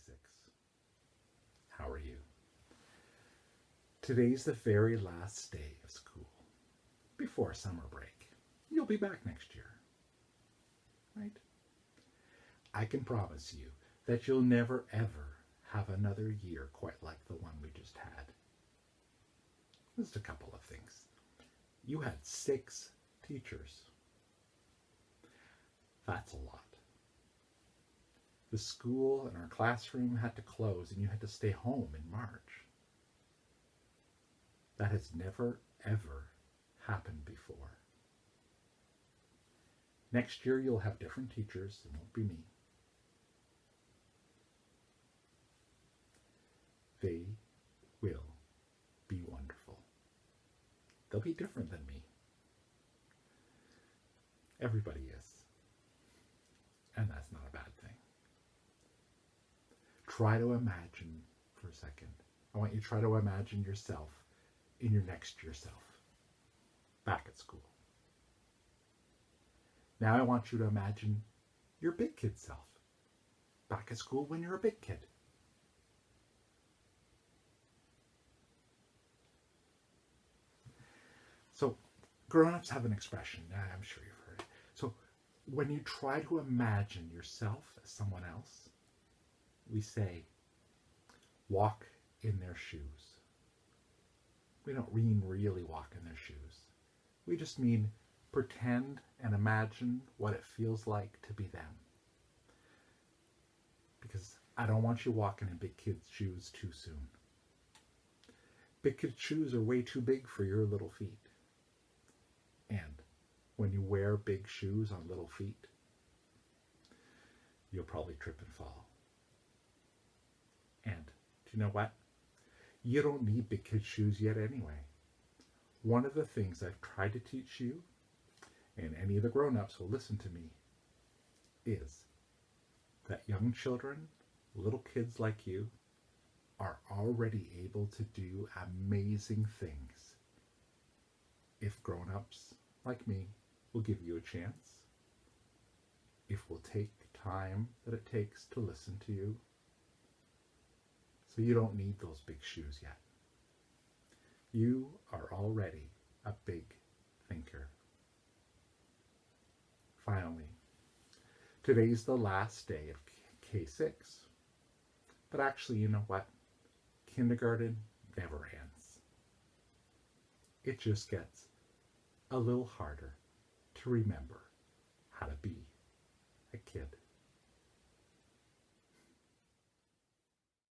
K6. How are you? Today's the very last day of school before summer break. You'll be back next year, right? I can promise you that you'll never ever have another year quite like the one we just had. Just a couple of things. You had 6 teachers. That's a lot. The school and our classroom had to close and you had to stay home in March. That has never, ever happened before. Next year you'll have different teachers. It won't be me. They will be wonderful. They'll be different than me. Everybody is. And that's not a bad thing. Try to imagine for a second. I want you to try to imagine yourself in your next yourself, back at school. Now I want you to imagine your big kid self, back at school when you're a big kid. So grown-ups have an expression, I'm sure you've heard it. So when you try to imagine yourself as someone else, we say, walk in their shoes. We don't mean really walk in their shoes. We just mean pretend and imagine what it feels like to be them. Because I don't want you walking in big kids' shoes too soon. Big kids' shoes are way too big for your little feet. And when you wear big shoes on little feet, you'll probably trip and fall. And do you know what? You don't need big kid shoes yet anyway. One of the things I've tried to teach you, and any of the grown-ups will listen to me, is that young children, little kids like you, are already able to do amazing things if grown-ups like me will give you a chance, if we'll take time that it takes to listen to you. So you don't need those big shoes yet. You are already a big thinker. Finally, today's the last day of K6. But actually, you know what? Kindergarten never ends. It just gets a little harder to remember how to be